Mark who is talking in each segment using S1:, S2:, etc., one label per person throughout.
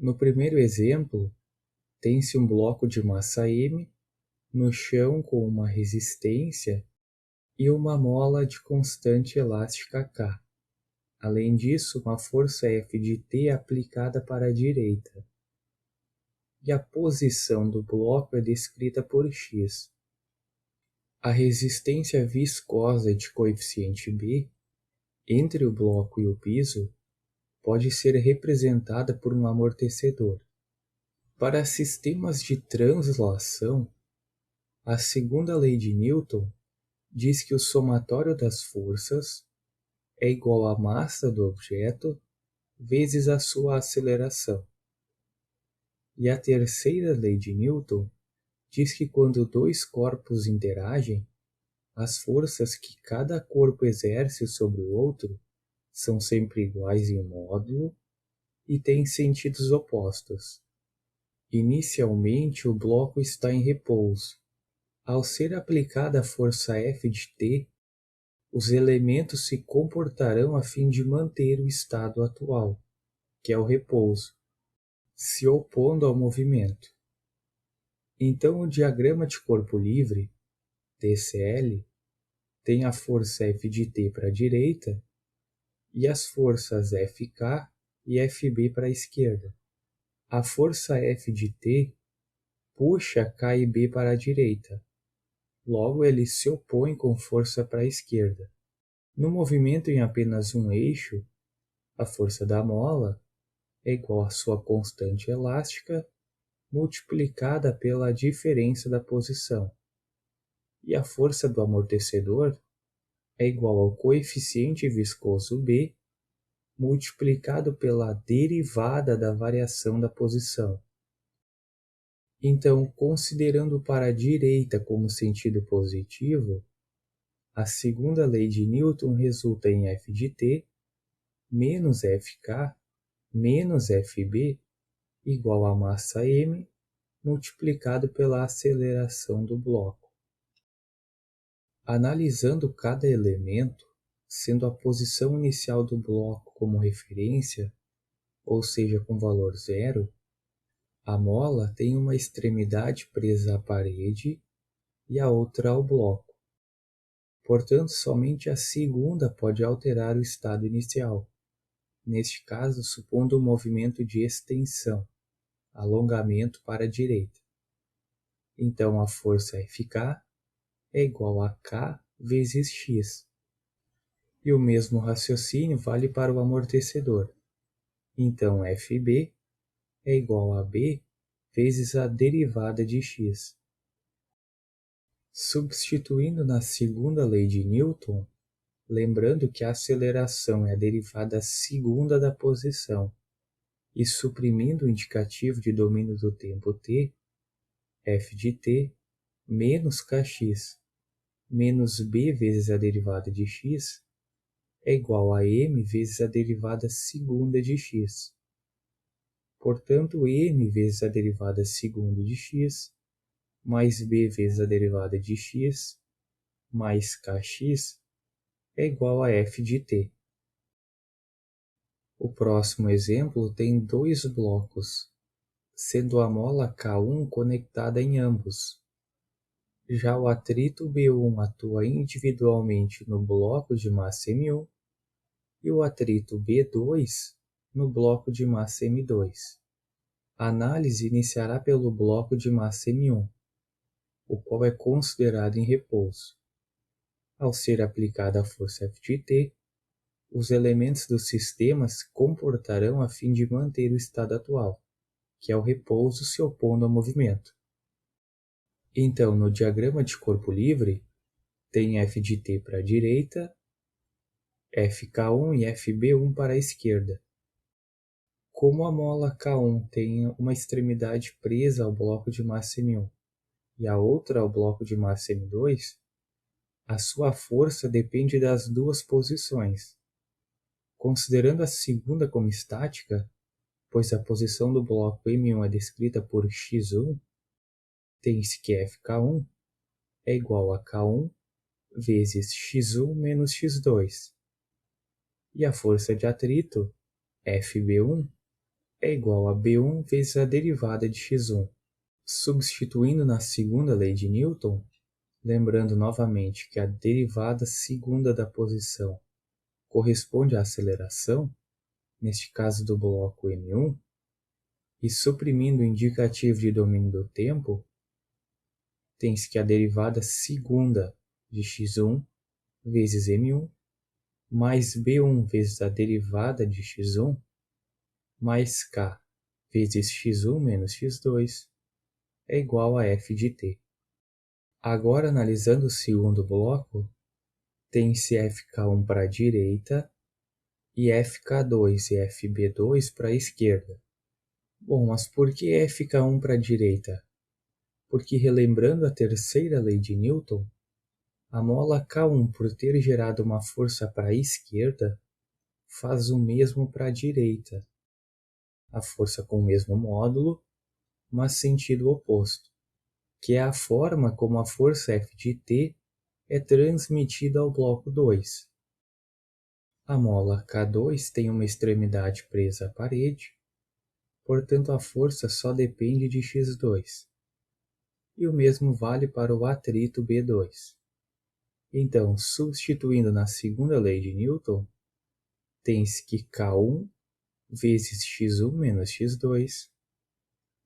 S1: No primeiro exemplo, tem-se um bloco de massa M no chão com uma resistência e uma mola de constante elástica K. Além disso, uma força F de T aplicada para a direita. E a posição do bloco é descrita por x. A resistência viscosa de coeficiente B entre o bloco e o piso pode ser representada por um amortecedor. Para sistemas de translação, a segunda lei de Newton diz que o somatório das forças é igual à massa do objeto vezes a sua aceleração. E a terceira lei de Newton diz que quando dois corpos interagem, as forças que cada corpo exerce sobre o outro são sempre iguais em módulo e têm sentidos opostos. Inicialmente, o bloco está em repouso. Ao ser aplicada a força F de T, os elementos se comportarão a fim de manter o estado atual, que é o repouso, se opondo ao movimento. Então, o diagrama de corpo livre, TCL, tem a força F de T para a direita e as forças FK e FB para a esquerda. A força F de T puxa K e B para a direita. Logo, eles se opõem com força para a esquerda. No movimento em apenas um eixo, a força da mola é igual à sua constante elástica multiplicada pela diferença da posição. E a força do amortecedor é igual ao coeficiente viscoso B multiplicado pela derivada da variação da posição. Então, considerando para a direita como sentido positivo, a segunda lei de Newton resulta em F de T menos Fk menos Fb igual a massa m multiplicado pela aceleração do bloco. Analisando cada elemento, sendo a posição inicial do bloco como referência, ou seja, com valor zero, a mola tem uma extremidade presa à parede e a outra ao bloco. Portanto, somente a segunda pode alterar o estado inicial, neste caso supondo um movimento de extensão, alongamento para a direita. Então, a força Fk é igual a K vezes x. E o mesmo raciocínio vale para o amortecedor. Então, Fb é igual a B vezes a derivada de x. Substituindo na segunda lei de Newton, lembrando que a aceleração é a derivada segunda da posição, e suprimindo o indicativo de domínio do tempo t, f de t menos kx menos b vezes a derivada de x é igual a m vezes a derivada segunda de x. Portanto, m vezes a derivada segunda de x mais b vezes a derivada de x mais kx é igual a f de t. O próximo exemplo tem dois blocos, sendo a mola K1 conectada em ambos. Já o atrito B1 atua individualmente no bloco de massa M1 e o atrito B2 no bloco de massa M2. A análise iniciará pelo bloco de massa M1, o qual é considerado em repouso. Ao ser aplicada a força F de T, os elementos do sistema se comportarão a fim de manter o estado atual, que é o repouso se opondo ao movimento. Então, no diagrama de corpo livre, tem F de T para a direita, Fk1 e Fb1 para a esquerda. Como a mola K1 tem uma extremidade presa ao bloco de massa M1 e a outra ao bloco de massa M2, a sua força depende das duas posições. Considerando a segunda como estática, pois a posição do bloco M1 é descrita por x1, tem-se que Fk1 é igual a K1 vezes x1 menos x2. E a força de atrito, Fb1, é igual a B1 vezes a derivada de x1. Substituindo na segunda lei de Newton, lembrando novamente que a derivada segunda da posição corresponde à aceleração, neste caso do bloco m1, e suprimindo o indicativo de domínio do tempo, tem-se que a derivada segunda de x1 vezes m1 mais b1 vezes a derivada de x1 mais k vezes x1 menos x2 é igual a f de t. Agora, analisando o segundo bloco, tem-se fk1 para a direita e fk2 e fb2 para a esquerda. Bom, mas por que fk1 para a direita? Porque, relembrando a terceira lei de Newton, a mola K1, por ter gerado uma força para a esquerda, faz o mesmo para a direita. A força com o mesmo módulo, mas sentido oposto, que é a forma como a força F de t é transmitida ao bloco 2. A mola K2 tem uma extremidade presa à parede, portanto a força só depende de x2. E o mesmo vale para o atrito B2. Então, substituindo na segunda lei de Newton, tem-se que K1 vezes x1 menos x2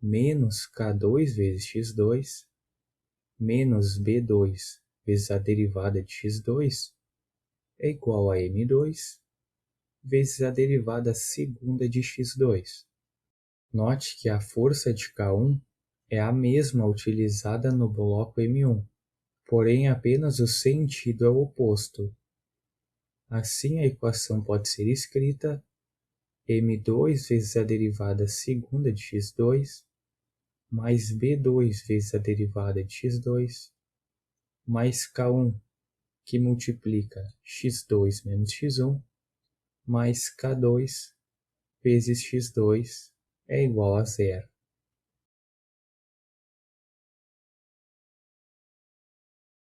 S1: menos K2 vezes x2 menos B2 vezes a derivada de x2 é igual a m2 vezes a derivada segunda de x2. Note que a força de K1 é a mesma utilizada no bloco M1, porém apenas o sentido é o oposto. Assim, a equação pode ser escrita m2 vezes a derivada segunda de x2 mais b2 vezes a derivada de x2 mais K1, que multiplica x2 menos x1 mais K2 vezes x2 é igual a zero.